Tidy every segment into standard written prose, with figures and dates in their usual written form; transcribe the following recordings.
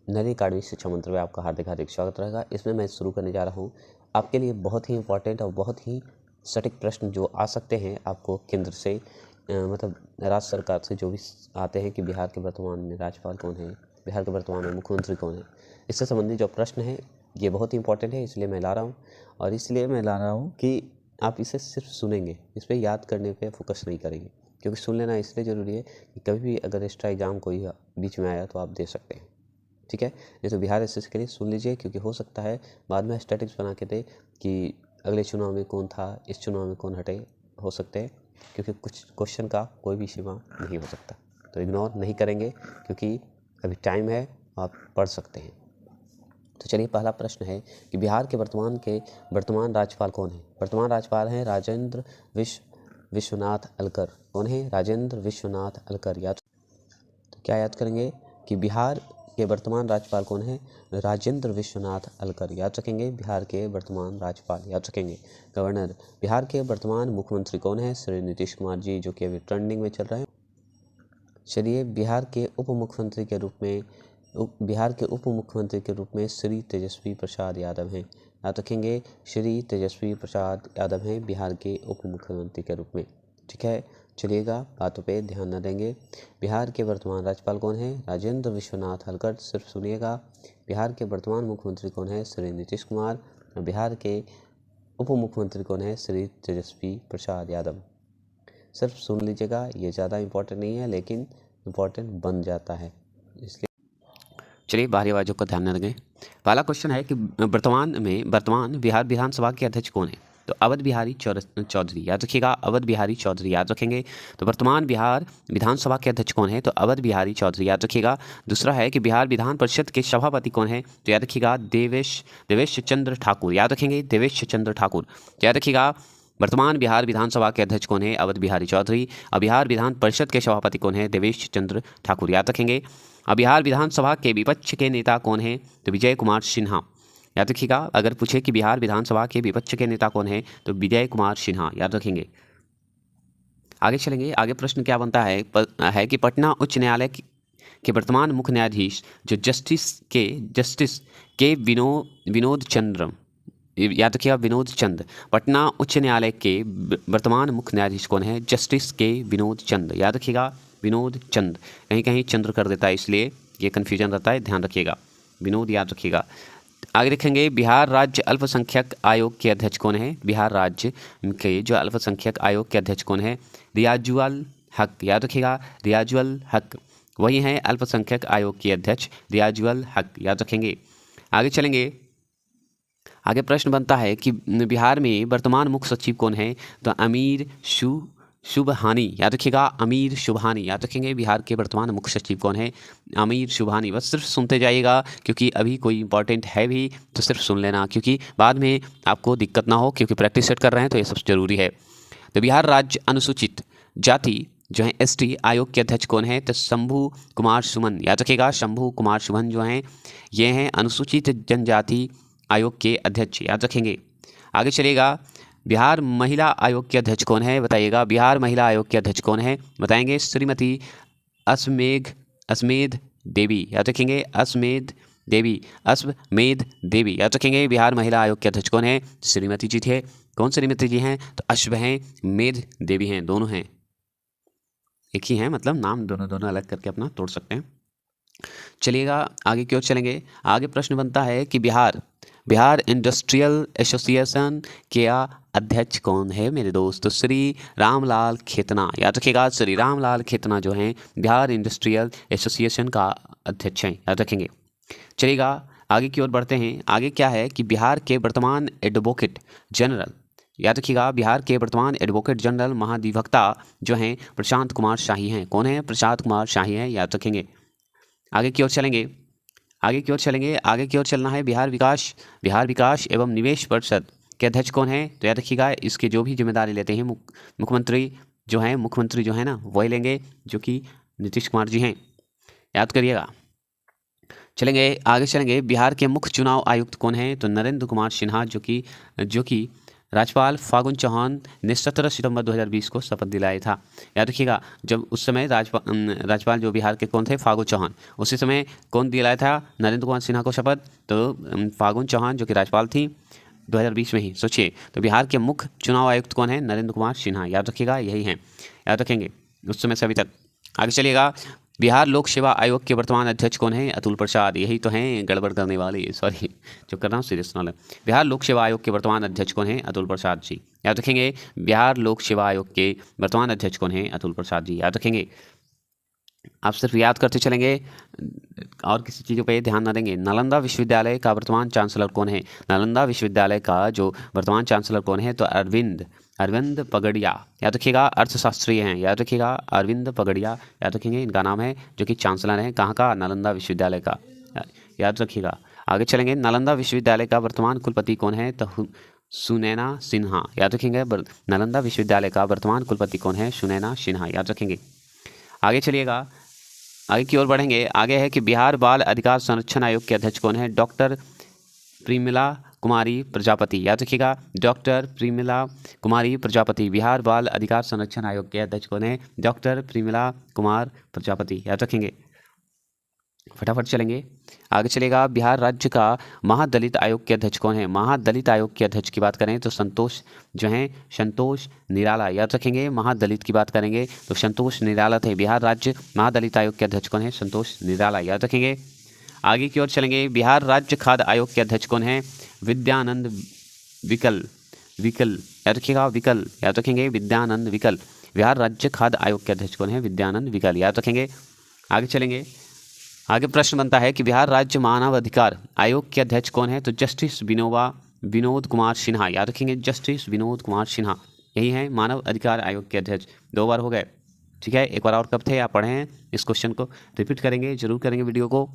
नई अकादमी शिक्षा मंत्र में आपका हार्दिक हार्दिक स्वागत रहेगा। इसमें मैं शुरू करने जा रहा हूँ आपके लिए बहुत ही इंपॉर्टेंट और बहुत ही सटीक प्रश्न जो आ सकते हैं आपको केंद्र से, मतलब राज्य सरकार से जो भी आते हैं कि बिहार के वर्तमान में राज्यपाल कौन है, बिहार के वर्तमान में मुख्यमंत्री कौन है। इससे संबंधित जो प्रश्न है ये बहुत ही इंपॉर्टेंट है, इसलिए मैं ला रहा हूँ। और इसलिए मैं ला रहा हूँ कि आप इसे सिर्फ सुनेंगे, इस पर याद करने पे फोकस नहीं करेंगे, क्योंकि सुन लेना इसलिए ज़रूरी है कि कभी भी अगर एक्स्ट्रा एग्जाम कोई बीच में आया तो आप दे सकते हैं। ठीक है, नहीं तो बिहार एसएससी के लिए सुन लीजिए, क्योंकि हो सकता है बाद में स्टैटिक्स बना के दे कि अगले चुनाव में कौन था, इस चुनाव में कौन हटे, हो सकते हैं, क्योंकि कुछ क्वेश्चन का कोई भी सीमा नहीं हो सकता। तो इग्नोर नहीं करेंगे, क्योंकि अभी टाइम है, आप पढ़ सकते हैं। तो चलिए, पहला प्रश्न है कि बिहार के वर्तमान राज्यपाल कौन है। वर्तमान राज्यपाल हैं राजेंद्र विश्वनाथ अलकर। कौन है? राजेंद्र विश्वनाथ अलकर। याद तो क्या याद करेंगे कि बिहार के वर्तमान राज्यपाल कौन है? राजेंद्र विश्वनाथ अलकर। याद रखेंगे, बिहार के वर्तमान राज्यपाल याद रखेंगे। गवर्नर, बिहार के वर्तमान मुख्यमंत्री कौन है? श्री नीतीश कुमार जी, जो कि अभी ट्रेंडिंग में चल रहे हैं। चलिए, बिहार के उप मुख्यमंत्री के रूप में श्री तेजस्वी प्रसाद यादव हैं। याद रखेंगे, श्री तेजस्वी प्रसाद यादव हैं बिहार के उप मुख्यमंत्री के रूप में। ठीक है, चलिएगा, बातों पे ध्यान न देंगे। बिहार के वर्तमान राज्यपाल कौन है? राजेंद्र विश्वनाथ अलकर। सिर्फ सुनिएगा। बिहार के वर्तमान मुख्यमंत्री कौन है? श्री नीतीश कुमार। और बिहार के उप मुख्यमंत्री कौन है? श्री तेजस्वी प्रसाद यादव। सिर्फ सुन लीजिएगा, ये ज़्यादा इम्पोर्टेंट नहीं है, लेकिन इम्पोर्टेंट बन जाता है, इसलिए। चलिए, बाहरी आवाज़ों का ध्यान रखें। पहला क्वेश्चन है कि वर्तमान बिहार विधानसभा के अध्यक्ष कौन है? तो अवध बिहारी चौधरी। याद रखिएगा, अवध बिहारी चौधरी याद रखेंगे। तो वर्तमान बिहार विधानसभा के अध्यक्ष कौन है? तो अवध बिहारी चौधरी याद रखिएगा। दूसरा है कि बिहार विधान परिषद के सभापति कौन है? तो याद रखिएगा, देवेश चंद्र ठाकुर। याद रखेंगे, देवेश चंद्र ठाकुर। याद रखिएगा, वर्तमान बिहार विधानसभा के अध्यक्ष कौन है? अवध बिहारी चौधरी। और बिहार विधान परिषद के सभापति कौन है? देवेश चंद्र ठाकुर। याद रखेंगे। अब बिहार विधानसभा के विपक्ष के नेता कौन है? तो विजय कुमार सिन्हा। याद रखिएगा, अगर पूछे कि बिहार विधानसभा के विपक्ष के नेता कौन है, तो विजय कुमार सिन्हा। याद रखेंगे। आगे चलेंगे। आगे प्रश्न क्या बनता है कि पटना उच्च न्यायालय के वर्तमान मुख्य न्यायाधीश जो जस्टिस के विनोद चंद्र। याद रखिएगा, विनोद चंद। पटना उच्च न्यायालय के वर्तमान मुख्य न्यायाधीश कौन है? जस्टिस के विनोद चंद। याद रखिएगा, विनोद चंद। कहीं कहीं चंद्र कर देता है, इसलिए ये कन्फ्यूजन रहता है, ध्यान रखिएगा। विनोद याद रखिएगा। आगे देखेंगे, बिहार राज्य अल्पसंख्यक आयोग के अध्यक्ष कौन है? बिहार राज्य के जो अल्पसंख्यक आयोग के अध्यक्ष कौन है? रियाजुअल हक। याद रखिएगा, रियाजुअल हक वही हैं अल्पसंख्यक आयोग के अध्यक्ष, रियाजुअल हक। याद रखेंगे। आगे चलेंगे। आगे प्रश्न बनता है कि बिहार में वर्तमान मुख्य सचिव कौन है? तो अमीर शुबहानी। याद रखिएगा, अमीर शुबहानी। याद रखेंगे, बिहार के वर्तमान मुख्य सचिव कौन है? अमीर शुबहानी। बस सिर्फ सुनते जाइएगा, क्योंकि अभी कोई इंपॉर्टेंट है भी तो सिर्फ सुन लेना, क्योंकि बाद में आपको दिक्कत ना हो, क्योंकि प्रैक्टिस सेट कर रहे हैं तो ये सब जरूरी है। तो बिहार राज्य अनुसूचित जाति जो है एसटी आयोग के अध्यक्ष कौन है? तो शंभू कुमार सुमन। याद रखिएगा, शंभू कुमार सुमन जो हैं ये हैं अनुसूचित जनजाति आयोग के अध्यक्ष। याद रखेंगे। आगे चलिएगा, बिहार महिला आयोग के अध्यक्ष कौन है? बताइएगा, बिहार महिला आयोग के अध्यक्ष कौन है? बताएंगे, श्रीमती अश्वमेध देवी। याद रखेंगे, अश्वमेध देवी। याद रखेंगे, बिहार महिला आयोग के अध्यक्ष कौन है? श्रीमती जी थे। कौन श्रीमती जी हैं? तो अश्व हैं, मेध देवी हैं, दोनों हैं, एक ही हैं, मतलब नाम दोनों अलग करके अपना तोड़ सकते हैं। चलिएगा, आगे की ओर चलेंगे। आगे प्रश्न बनता है कि बिहार इंडस्ट्रियल एसोसिएशन के अध्यक्ष कौन है मेरे दोस्त? तो श्री रामलाल खेतना। याद रखिएगा, श्री रामलाल खेतना जो हैं बिहार इंडस्ट्रियल एसोसिएशन का अध्यक्ष हैं। याद रखेंगे। चलिएगा, आगे की ओर बढ़ते हैं। आगे क्या है कि बिहार के वर्तमान एडवोकेट जनरल। याद रखिएगा, बिहार के वर्तमान एडवोकेट जनरल महाधिवक्ता जो हैं प्रशांत कुमार शाही हैं। कौन है? प्रशांत कुमार शाही हैं। याद रखेंगे। आगे की ओर चलेंगे। आगे की ओर चलना है। बिहार विकास एवं निवेश परिषद के अध्यक्ष कौन है? तो याद रखिएगा, इसके जो भी जिम्मेदारी लेते हैं मुख्यमंत्री जो है ना, वही लेंगे, जो कि नीतीश कुमार जी हैं। याद करिएगा। आगे चलेंगे। बिहार के मुख्य चुनाव आयुक्त कौन है? तो नरेंद्र कुमार सिन्हा, जो कि राज्यपाल फागुन चौहान ने 17 सितंबर 2020 को शपथ दिलाया था। याद रखिएगा, जब उस समय राज्यपाल जो बिहार के कौन थे, फागुन चौहान, उसी समय कौन दिलाया था, नरेंद्र कुमार सिन्हा को शपथ। तो फागुन चौहान जो कि राज्यपाल थी 2020 में ही। सोचिए, तो बिहार के मुख्य चुनाव आयुक्त कौन है, नरेंद्र कुमार सिन्हा। याद रखिएगा, यही हैं, याद रखेंगे उस समय से अभी तक। आगे चलिएगा, बिहार लोक सेवा आयोग के वर्तमान अध्यक्ष कौन है, अतुल प्रसाद। यही तो हैं गड़बड़ करने वाले, सॉरी जो कर रहा हूँ सीरियस नॉलेज। बिहार लोक सेवा आयोग के वर्तमान अध्यक्ष कौन है, अतुल प्रसाद जी। याद रखेंगे, बिहार लोक सेवा आयोग के वर्तमान अध्यक्ष कौन है, अतुल प्रसाद जी। याद रखेंगे, आप सिर्फ याद करते चलेंगे और किसी चीज़ों पे ध्यान ना देंगे। नालंदा विश्वविद्यालय का वर्तमान चांसलर कौन है, नालंदा विश्वविद्यालय का जो वर्तमान चांसलर कौन है, तो अरविंद पगड़िया। याद रखिएगा, अर्थशास्त्री हैं। याद रखिएगा, अरविंद पगड़िया, याद रखेंगे, इनका नाम है, जो कि चांसलर हैं कहाँ का, नालंदा विश्वविद्यालय का। याद रखिएगा, आगे चलेंगे, नालंदा विश्वविद्यालय का वर्तमान कुलपति कौन है, तो सुनैना सिन्हा। याद रखेंगे, नालंदा विश्वविद्यालय का वर्तमान कुलपति कौन है, सुनैना सिन्हा। याद रखेंगे, आगे चलिएगा, आगे की ओर बढ़ेंगे। आगे है कि बिहार बाल अधिकार संरक्षण आयोग के अध्यक्ष कौन है, डॉक्टर प्रेमिला कुमारी प्रजापति। याद रखिएगा, डॉक्टर प्रेमिला कुमारी प्रजापति। बिहार बाल अधिकार संरक्षण आयोग के अध्यक्ष कौन है, डॉक्टर प्रेमिला कुमार प्रजापति। याद रखेंगे, फटाफट चलेंगे, आगे चलेगा। बिहार राज्य का महादलित आयोग के अध्यक्ष कौन है, महादलित आयोग के अध्यक्ष की बात करें तो संतोष जो हैं, संतोष निराला। याद रखेंगे, महादलित की बात करेंगे तो संतोष निराला थे। बिहार राज्य महादलित आयोग के अध्यक्ष कौन है, संतोष निराला। याद रखेंगे, आगे की ओर चलेंगे। बिहार राज्य खाद्य आयोग के अध्यक्ष कौन है, विद्यानंद विकल। याद रखिएगा, विकल। याद रखेंगे, विद्यानंद विकल। बिहार राज्य खाद्य आयोग के अध्यक्ष कौन है, विद्यानंद विकल। याद रखेंगे, आगे चलेंगे। आगे प्रश्न बनता है कि बिहार राज्य मानव अधिकार आयोग के अध्यक्ष कौन है, तो जस्टिस विनोद कुमार सिन्हा। याद रखेंगे, जस्टिस विनोद कुमार सिन्हा, यही है मानव अधिकार आयोग के अध्यक्ष। 2 बार हो गए, ठीक है। एक बार और कब थे, आप पढ़े हैं, इस क्वेश्चन को रिपीट करेंगे, जरूर करेंगे वीडियो को।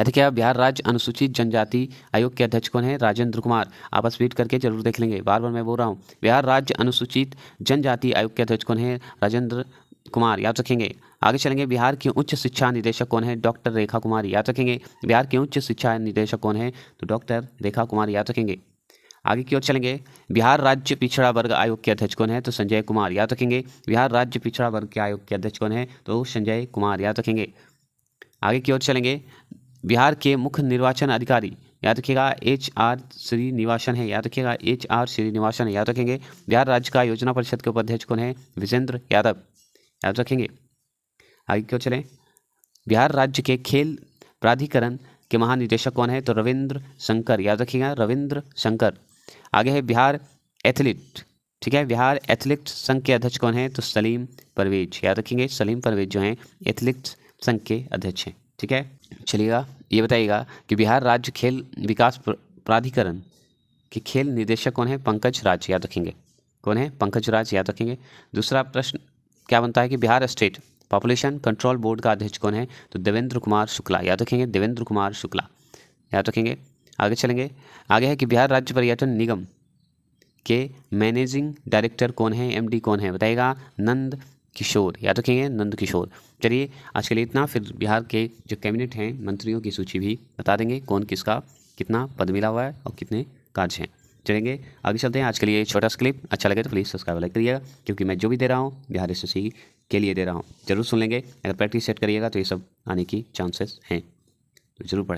क्या बिहार राज्य अनुसूचित जनजाति आयोग के अध्यक्ष कौन है, राजेंद्र कुमार। आप स्पीड करके जरूर देख लेंगे, बार बार मैं बोल रहा हूँ। बिहार राज्य अनुसूचित जनजाति आयोग के अध्यक्ष कौन है, राजेंद्र कुमार। याद रखेंगे, आगे चलेंगे। बिहार की उच्च शिक्षा निदेशक कौन है, डॉक्टर रेखा कुमारी। याद रखेंगे, बिहार की उच्च शिक्षा निदेशक कौन है, तो डॉक्टर रेखा कुमारी। याद रखेंगे, आगे की ओर चलेंगे। बिहार राज्य पिछड़ा वर्ग आयोग के अध्यक्ष कौन है, तो संजय कुमार। याद रखेंगे, बिहार राज्य पिछड़ा वर्ग के आयोग के अध्यक्ष कौन है, तो संजय कुमार। याद रखेंगे, आगे की ओर चलेंगे। बिहार के मुख्य निर्वाचन अधिकारी, याद रखिएगा, HR श्रीनिवासन है। याद रखिएगा, HR श्रीनिवासन है। याद रखेंगे, बिहार राज्य का योजना परिषद के उपाध्यक्ष कौन है, विजेंद्र यादव। याद रखेंगे, आगे क्यों चलें। बिहार राज्य के खेल प्राधिकरण के महानिदेशक कौन है, तो रविंद्र शंकर। याद रखिएगा, रविंद्र शंकर। आगे है बिहार एथलीट, ठीक है, बिहार एथलीट संघ के अध्यक्ष कौन है, तो सलीम परवेज। याद रखेंगे, सलीम परवेज जो हैं एथलीट संघ के अध्यक्ष हैं, ठीक है। चलिएगा, ये बताइएगा कि बिहार राज्य खेल विकास प्राधिकरण के खेल निदेशक कौन है, पंकज राज। याद रखेंगे, कौन है, पंकज राज। याद रखेंगे। दूसरा प्रश्न क्या बनता है कि Bihar state population control board का अध्यक्ष कौन है, तो देवेंद्र कुमार शुक्ला। याद रखेंगे, देवेंद्र कुमार शुक्ला। याद रखेंगे, आगे चलेंगे। आगे है कि बिहार राज्य पर्यटन निगम के मैनेजिंग डायरेक्टर कौन है, MD कौन है, बताइएगा, नंद किशोर। याद रखेंगे, नंद किशोर। चलिए, आज के लिए इतना। फिर बिहार के जो कैबिनेट हैं, मंत्रियों की सूची भी बता देंगे, कौन किसका कितना पद मिला हुआ है और कितने कार्य हैं। चलेंगे, आगे चलते हैं। आज के लिए छोटा सा क्लिप अच्छा लगे तो प्लीज़ सब्सक्राइब लाइक करिएगा, क्योंकि मैं जो भी दे रहा हूँ बिहार SSC के लिए दे रहा हूँ। जरूर सुन लेंगे, अगर प्रैक्टिस सेट करिएगा तो ये सब आने की चांसेस हैं, तो जरूर पढ़ें।